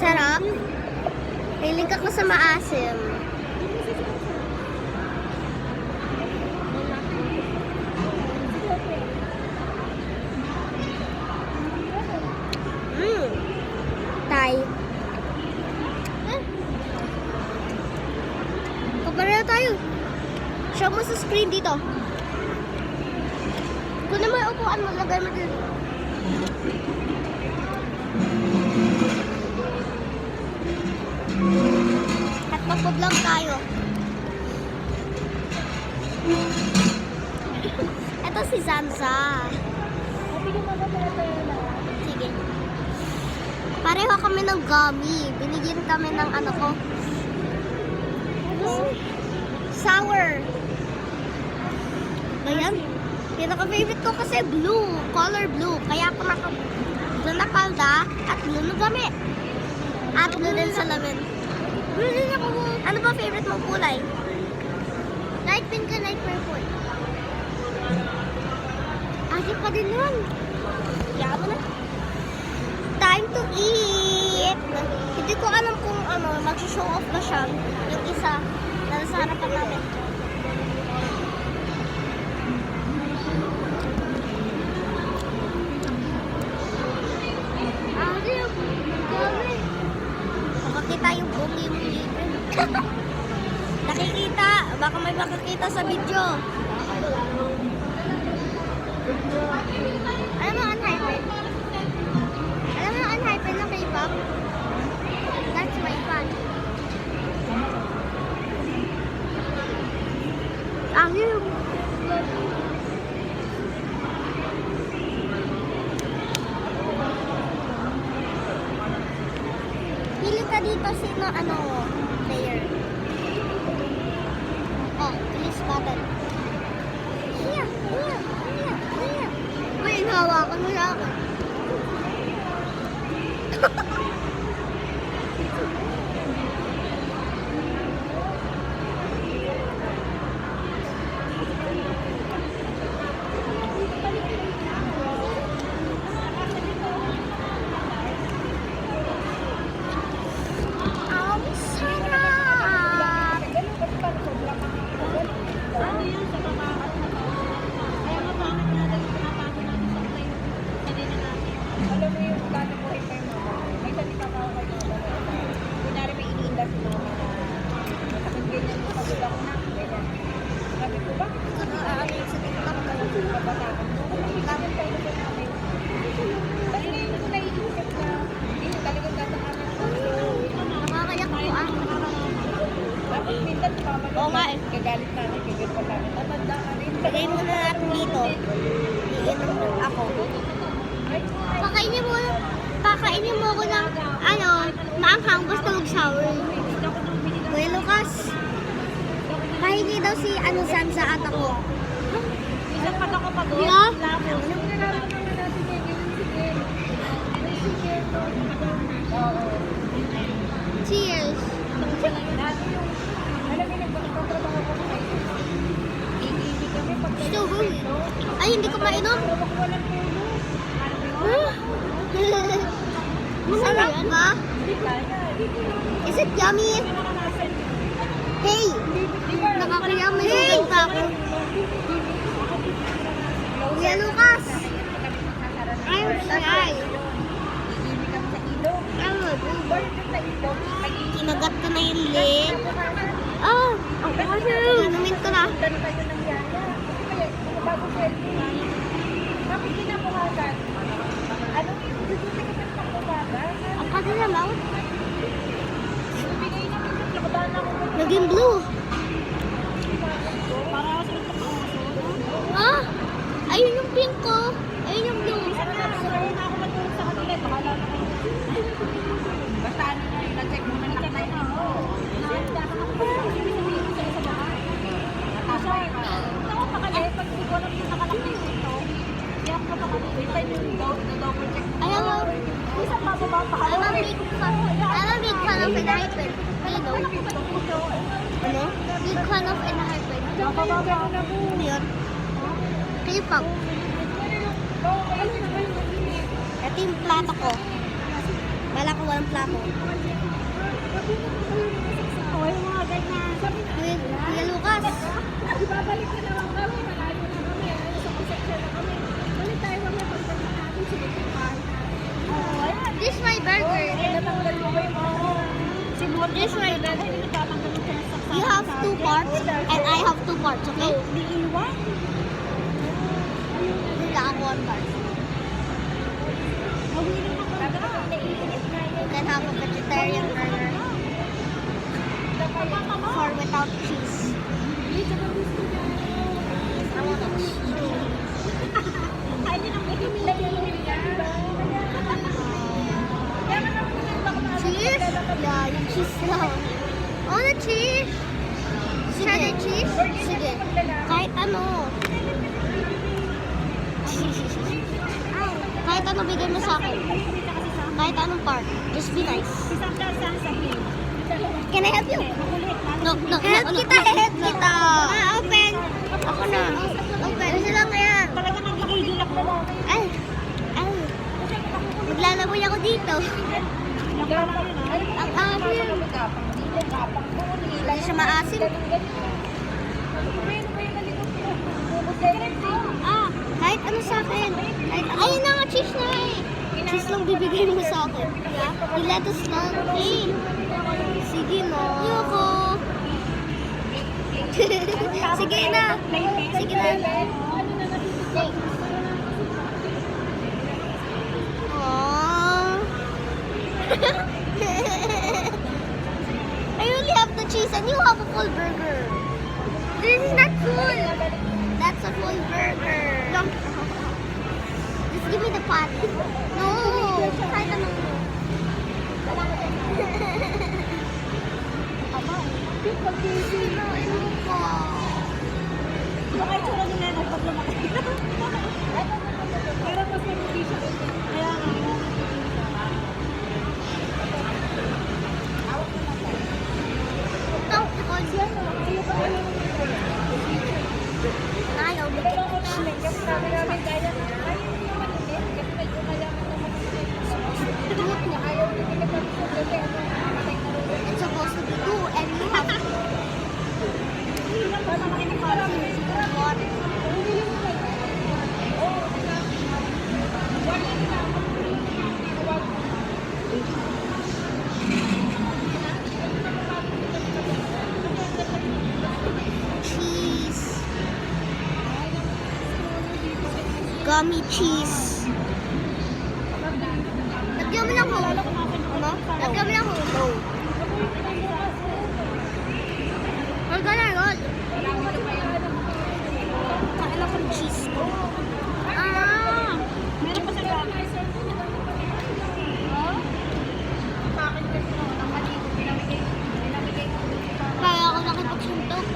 Sarap. Hiling ako sa maasim. Thai. Kapareho tayo. Show mo sa screen dito. Kung na may upuan mo, lagay mo dito. At mag-vlog tayo. Ito si Zanza. Sige. Pareho kami ng gummy. Binigyan kami ng ano ko. Sour. Ayan. Pinaka-favorite ko kasi blue. Color blue. Kaya ako blue na palda at blue na gamit. At blue din sa lamin. Blue din ako. Ano ba favorite mong kulay? Light pink ka, light purple. Agi pa din yun. Kaya mo na. Time to eat. Hindi ko alam kung ano, mag-show off ba siya. Yung isa na nasa harapan natin. Makakita yung bungi mo dito. Nakikita. Baka may makakita sa video. Alam mo, unhyped. Alam mo, unhyped na K-pop? That's my fun. Ayun. Pili ka dito sino ano player. Oh, please button. Iya. Uy, hawakan mo na ako. Oo nga eh. Gagalit natin, gigil pa tayo. Tatanda ka rin. Lagay mo na natin dito. Iinom ako. Pakainin mo ako ng ano, maanghang basta mag-sour. Kuya Lucas, pahingi daw si ano Zanza at ako. Isang pa ako pag Diba? Cheers. So good. Ay, hindi ko mainom. Masarap ba? Is it yummy? Hey! Nakakayamay yung pa ako. Kuya Lucas! I'm shy. Kinagat ko na yung lip. Oh! Inumin ko na. Ang kasi na lang. Naging blue. Ah! Ayun yung pink ko. Ayun yung blue. Basta ano na yun, na-check mo na nakatay na. Natasay ka. Ako pa kaya, pag hindi ko alam yung nakalakay dito, hindi ako kapakalitan yung double check mo. Alam mo, Isang bababa pa. I'm a big fan of enhypen. You know? Ano? Big fan of enhypen. Bababa na po. Ano yun? K-pop. Ito yung plato ko. Bala ko walang plato. Oo, yung mga ganyan. Kuya Lucas. Ibabalik na naman kami. Malayo na kami. Sa conception na kami. Balik tayo kami. Pagdating natin, sige po kahit na. Oo, ayan. This is my burger. Natanggal mo ba yung siguro This is my burger. hindi natatanggal yung sinasaksak. You have 2 parts and I have 2 parts, okay? Di iwan. Wala ako 1 part. Mawili na talaga. You can have a vegetarian burger or without cheese. I want a cheese. Ay, din ang mahimila yung Cheese? Yeah, yung cheese lang. I want a cheese. Cheddar cheese? Sige. Kahit ano. Kahit ano bigay mo sa akin. Kahit anong part. Just be nice. Can I help you? No. Help kita, help kita. Open. Ako na. Open. Kasi lang yan. Talaga nagigigil ako na lang. Ay. Maglalaboy ako dito. Ang amin. Hindi siya maasim. Kahit ano sa akin. Ayun na nga, cheese na eh. Cheese lang bibigay mo sa akin. Yung lettuce lang. Eh. Sige na. Ayoko. Sige na. Sige na. Aww. I only have the cheese and you have a full burger. This is not full. That's a full burger. No. Just give me the pot. No. Kahit ano. Baka itsura nila na pag lumaki. Pero mas may siya. Kaya nga. Ayaw. It's supposed to be 2 and you have water. Cheese. Gummy cheese. Lagyan mo ng home. Ano? Lagyan mo ng home. We're gonna roll. Kain ako ng cheese ko. Meron pa sa gamit. Kaya ako nakipagsuntok.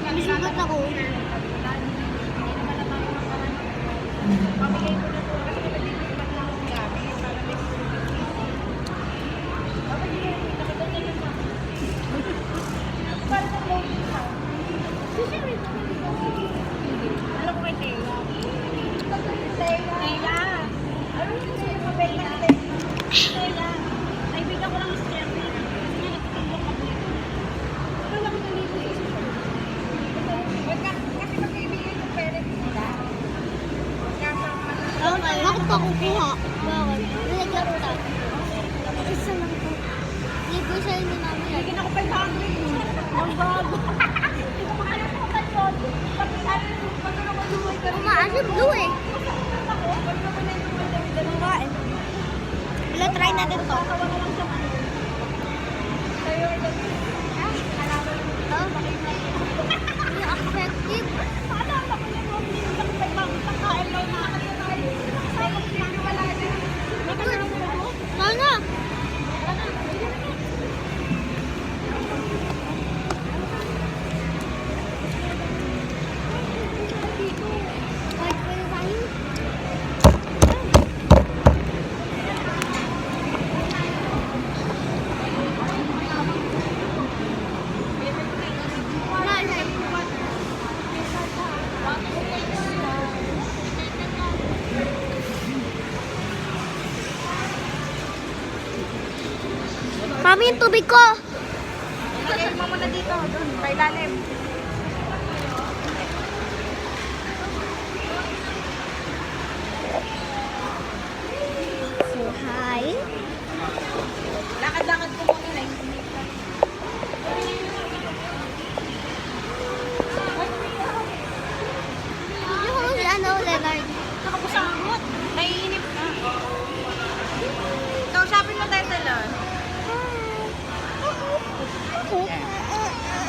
Nasugat ako. Alam ko kay Teya. Teya. Ano yung sa'yo mabay na Teya? Naibigan ko lang si Jerry. Kasi nga nagtutulong ako. Ano lang ito dito sa isusunod? Kasi magkaibigan yung parents nila. Bakit pa kukuha? Bakit? Nilagyan ko lang. Isa lang po. Libre sa inyo namin. Bigyan ako 500. Ang bago. Hindi ko makalas ko kayo. Pag ano ko lumay ka rin. Umaasim blue eh. Wala, try natin to. Yung effective. Sana. Wait, pwede tayo? Wala, Mami, yung tubig ko. Lagay mo muna dito, doon, kay lalim. So, hi. Lakad-lakad ko muna na yung Yung ano, Leonard. nakapusangot. Naiinip na. Kausapin mo tayo tala.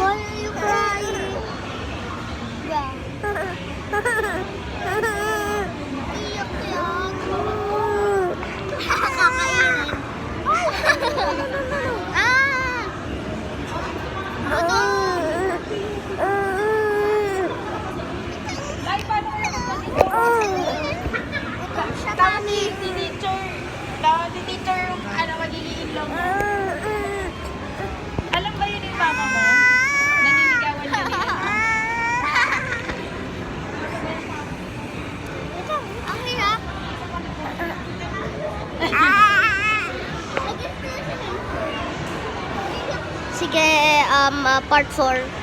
Why are you crying? Yeah. Iyak yan. Kakainin. Ah! Ano? Ay, paano kayo magpapalito? Siya, Tapos Mami. si teacher, ano, magiging lang. Alam ba yun yung mama mo? Naniligawan niya niya. Ang hirap. Sige, part 4.